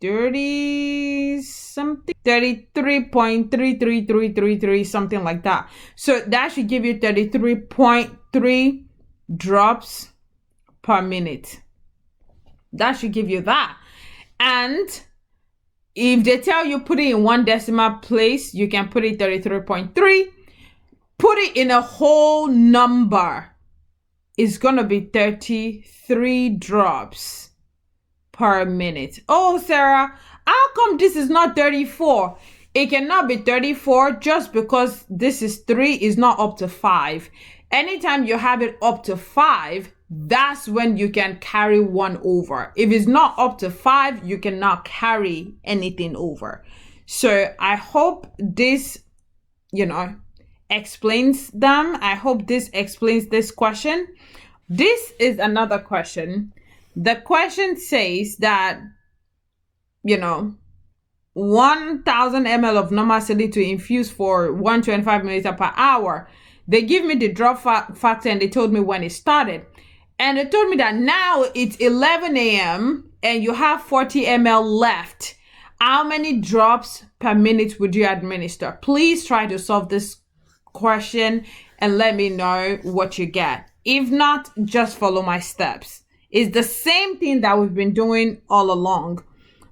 30 something, 33.33333, something like that. So that should give you 33.3 drops per minute. That should give you that. And if they tell you put it in one decimal place, you can put it 33.3. Put it in a whole number. It's going to be 33 drops per minute. Oh, Sarah, how come this is not 34? It cannot be 34 just because this is 3 is not up to 5. Anytime you have it up to 5, that's when you can carry 1 over. If it's not up to 5, you cannot carry anything over. So I hope this, explains them. I hope this explains this question. This is another question. The question says that, 1,000 ml of normal saline to infuse for 125 milliliter per hour. They give me the drop factor and they told me when it started. And they told me that now it's 11 a.m. and you have 40 ml left. How many drops per minute would you administer? Please try to solve this question and let me know what you get. If not, just follow my steps. It's the same thing that we've been doing all along.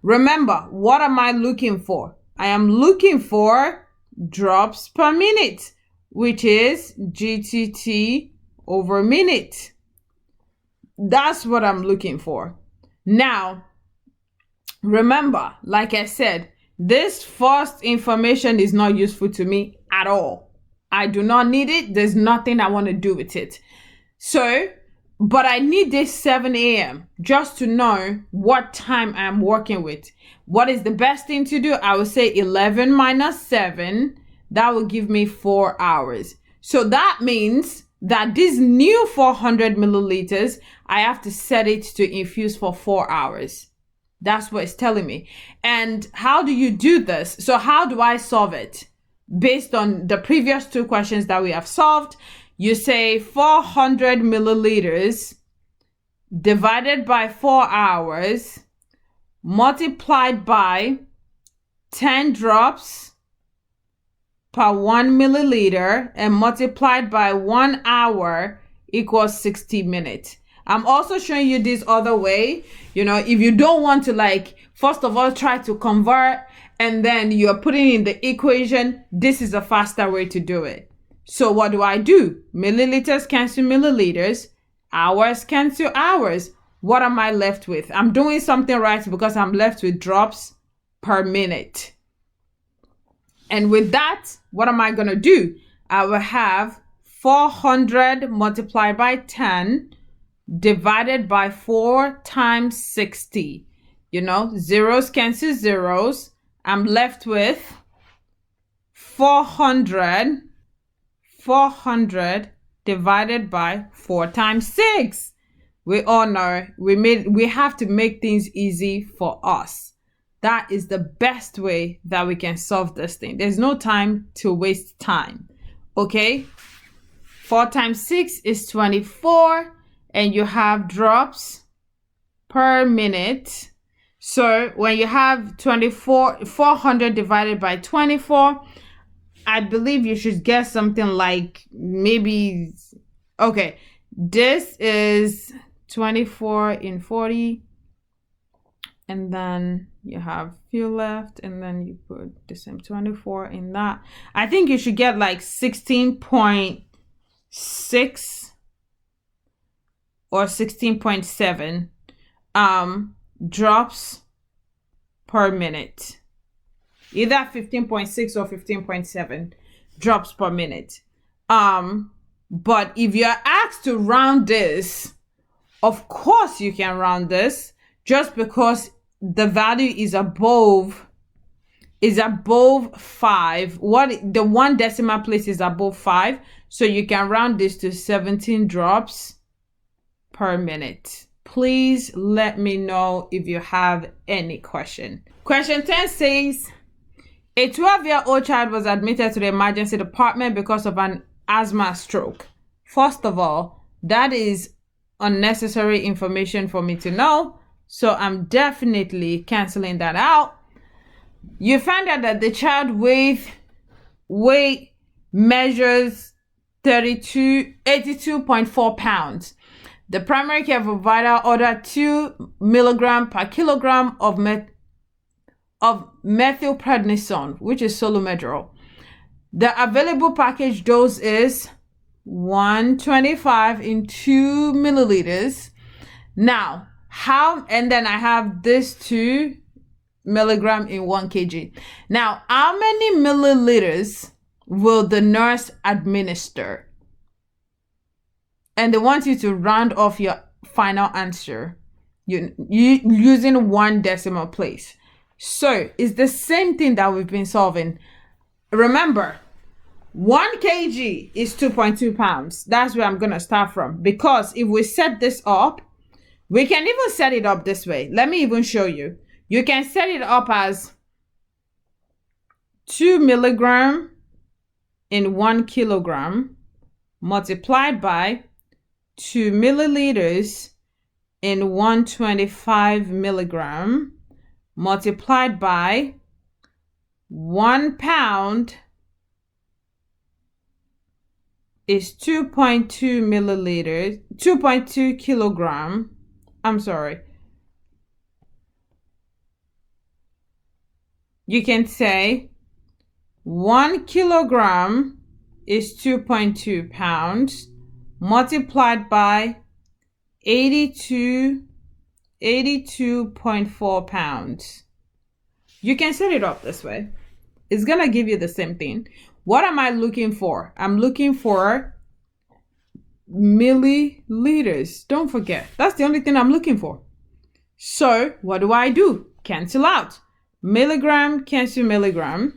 Remember, what am I looking for? I am looking for drops per minute, which is GTT over minute. That's what I'm looking for. Now, remember, like I said, this first information is not useful to me at all. I do not need it. There's nothing I want to do with it. So, but I need this 7 a.m. just to know what time I'm working with. What is the best thing to do? I would say 11 minus 7. That will give me 4 hours. So that means that this new 400 milliliters, I have to set it to infuse for 4 hours. That's what it's telling me. And how do you do this? So how do I solve it? Based on the previous two questions that we have solved, you say 400 milliliters divided by 4 hours multiplied by 10 drops per 1 milliliter and multiplied by 1 hour equals 60 minutes. I'm also showing you this other way. If you don't want to first of all, try to convert and then you're putting in the equation, this is a faster way to do it. So what do I do? Milliliters cancel milliliters, hours cancel hours. What am I left with? I'm doing something right because I'm left with drops per minute. And with that, what am I going to do? I will have 400 multiplied by 10 divided by 4 times 60. Zeros cancel zeros. I'm left with 400 divided by 4 times 6. We all know we have to make things easy for us. That is the best way that we can solve this thing. There's no time to waste time. Okay? 4 times 6 is 24, and you have drops per minute. So when you have 400 divided by 24, I believe you should get something like maybe, okay, this is 24 in 40. And then you have few left, and then you put the same 24 in that. I think you should get like 16.6 or 16.7 drops per minute. Either 15.6 or 15.7 drops per minute. But if you're asked to round this, of course you can round this just because the value is above 5. The 1 decimal place is above 5. So you can round this to 17 drops per minute. Please let me know if you have any question. Question 10 says, a 12-year-old child was admitted to the emergency department because of an asthma stroke. First of all, that is unnecessary information for me to know. So I'm definitely canceling that out. You find out that the child weight measures 82.4 pounds. The primary care provider ordered 2 milligram per kilogram of methylprednisone, which is Solumedrol. The available package dose is 125 in 2 milliliters. Now, and then I have this 2 milligram in 1 kg. Now, how many milliliters will the nurse administer? And they want you to round off your final answer you using 1 decimal place. So it's the same thing that we've been solving. Remember, 1 kg is 2.2 pounds. That's where I'm going to start from. Because if we set this up, we can even set it up this way. Let me even show you. You can set it up as 2 milligram in 1 kilogram multiplied by 2 milliliters in 125 milligram multiplied by 1 pound is 2.2 milliliters, 2.2 kilogram. I'm sorry. You can say 1 kilogram is 2.2 pounds multiplied by 82.4 pounds. You can set it up this way. It's gonna give you the same thing. What am I looking for? I'm looking for milliliters. Don't forget, that's the only thing I'm looking for. So what do? Cancel out. Milligram cancel milligram.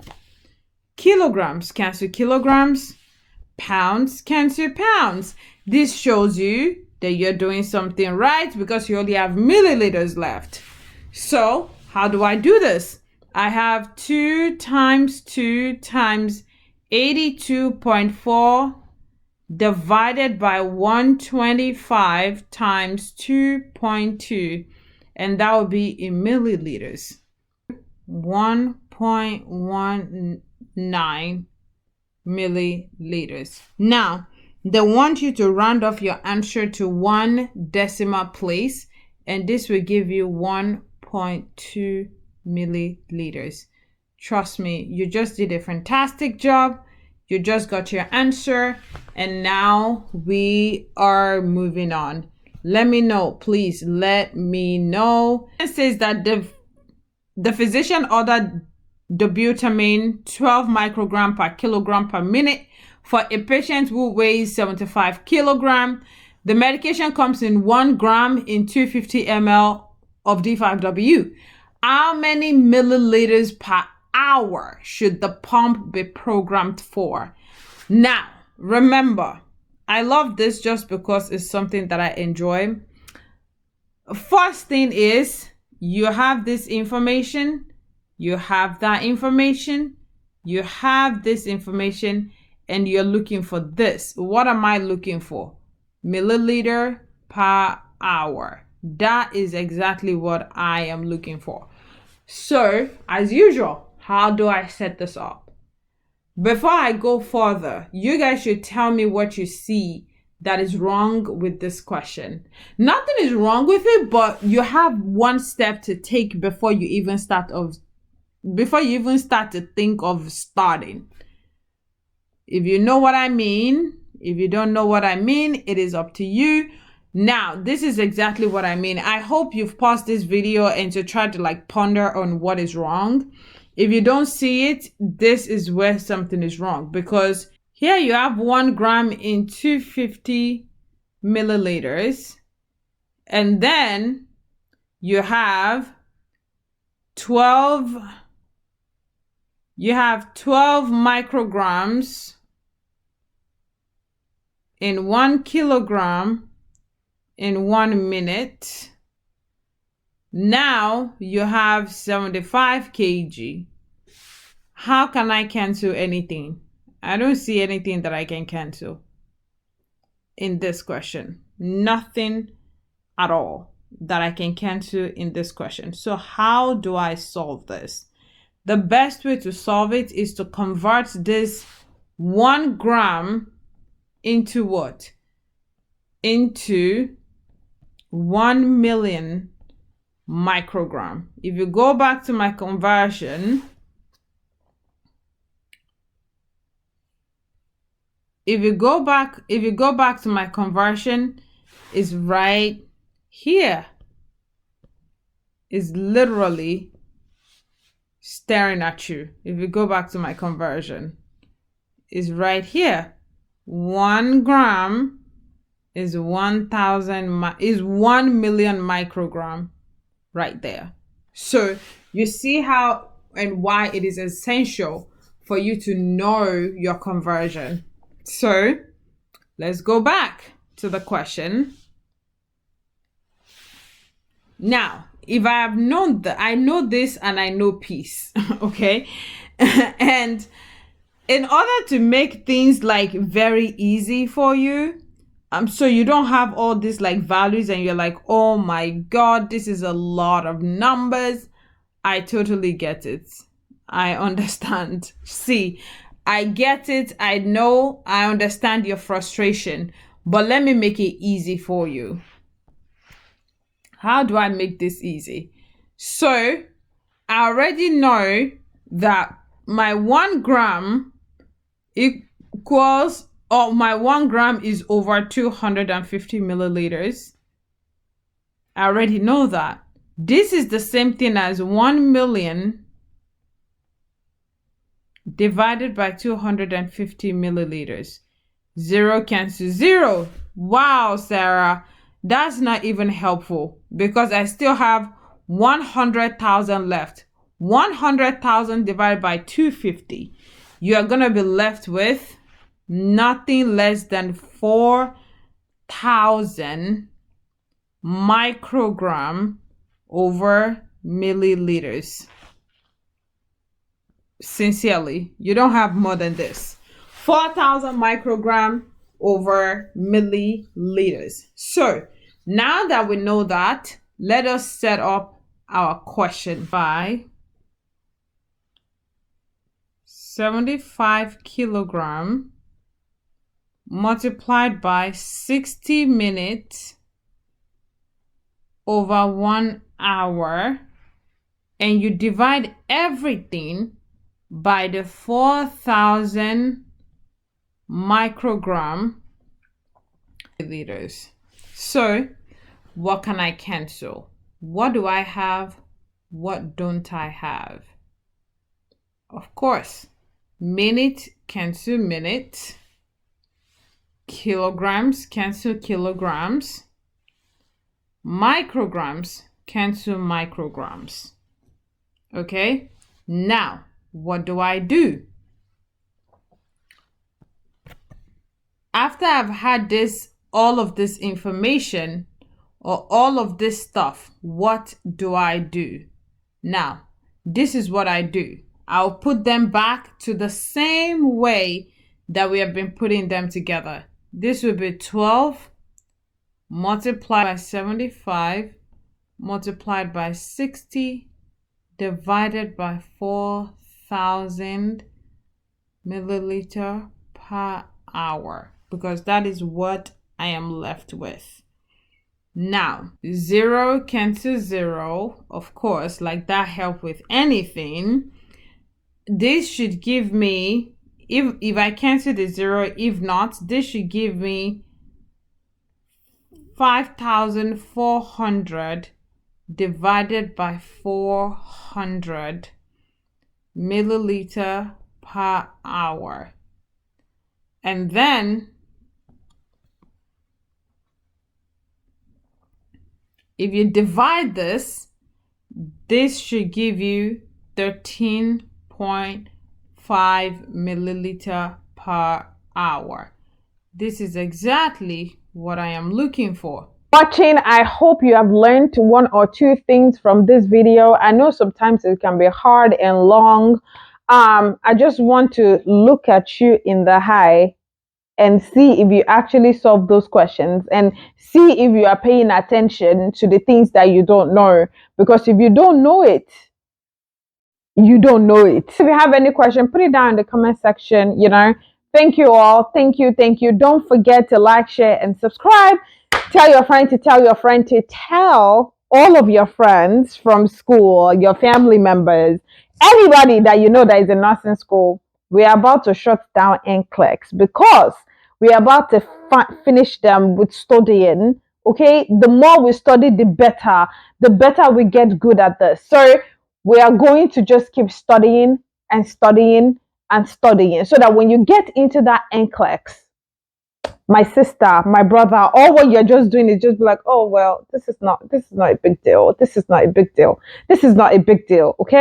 Kilograms cancel kilograms. Pounds cancel pounds. This shows you that you're doing something right because you only have milliliters left. So how do I do this? I have 2 times 2 times 82.4 divided by 125 times 2.2, and that would be in milliliters. 1.19 milliliters. Now, they want you to round off your answer to 1 decimal place, and this will give you 1.2 milliliters. Trust me, you just did a fantastic job. You just got your answer, and now we are moving on. Let me know, please let me know. It says that the physician ordered dobutamine 12 microgram per kilogram per minute for a patient who weighs 75 kilogram. The medication comes in 1 gram in 250 ml of D5W. How many milliliters per hour should the pump be programmed for? Now, remember, I love this just because it's something that I enjoy. First thing is, you have this information, you have that information, you have this information, and you're looking for this. What am I looking for? Milliliter per hour. That is exactly what I am looking for. So, as usual, how do I set this up? Before I go further, you guys should tell me what you see that is wrong with this question. Nothing is wrong with it, but you have one step to take before you even start to think of starting. If you know what I mean, if you don't know what I mean, it is up to you. Now, this is exactly what I mean. I hope you've paused this video and to try to ponder on what is wrong. If you don't see it, this is where something is wrong, because here you have 1 gram in 250 milliliters, and then you have 12 micrograms in 1 kilogram in 1 minute. Now you have 75 kg. How can I cancel anything? I don't see anything that I can cancel in this question. Nothing at all that I can cancel in this question. So how do I solve this? The best way to solve it is to convert this 1 gram into what? Into 1 million microgram. If you go back to my conversion, if you go back to my conversion, is right here. Is literally staring at you. If you go back to my conversion, is right here. 1 gram is 1,000 is 1 million microgram right there. So you see how and why it is essential for you to know your conversion. So let's go back to the question. Now, if I have known that, I know this and I know peace, okay? And In order to make things like very easy for you, so you don't have all these like values and you're like, oh my god, this is a lot of numbers. I totally get it. I understand. See, I get it. I know. I understand your frustration. But let me make it easy for you. How do I make this easy? So, I already know that my 1 gram equals, or my 1 gram is over 250 milliliters. I already know that. This is the same thing as 1 million divided by 250 milliliters. 0 cancels 0. Wow, Sarah, that's not even helpful because I still have 100,000 left. 100,000 divided by 250. You are going to be left with nothing less than 4,000 microgram over milliliters. Sincerely, you don't have more than this. 4,000 microgram over milliliters. So now that we know that, let us set up our question. By 75 kilogram multiplied by 60 minutes over 1 hour, and you divide everything by the 4,000 microgram liters. So what can I cancel? What do I have? What don't I have? Of course, minute cancel minute, kilograms cancel kilograms, micrograms cancel micrograms. Okay, now what do I do? After I've had all of this information or all of this stuff, what do I do? Now, this is what I do. I'll put them back to the same way that we have been putting them together. This will be 12 multiplied by 75 multiplied by 60 divided by 4,000 milliliter per hour, because that is what I am left with. Now, 0 cancels 0, of course, like that help with anything. This should give me, if I cancel the 0, if not, this should give me 5,400 divided by 400 milliliter per hour. And then if you divide this should give you 13.5 milliliter per hour. This is exactly what I am looking for. Watching, I hope you have learned 1 or 2 things from this video. I know sometimes it can be hard and long. I just want to look at you in the eye and see if you actually solve those questions and see if you are paying attention to the things that you don't know. Because if you don't know it, you don't know it. If you have any question, put it down in the comment section. Thank you all. Thank you. Don't forget to like, share, and subscribe. Tell your friend to tell your friend to tell all of your friends from school, your family members, anybody that you know that is in nursing school. We are about to shut down NCLEX because we are about to finish them with studying. Okay, the more we study, the better we get good at this. So we are going to just keep studying and studying and studying so that when you get into that NCLEX, my sister, my brother, all what you're just doing is just be like, oh well, this is not a big deal. This is not a big deal. This is not a big deal. Okay.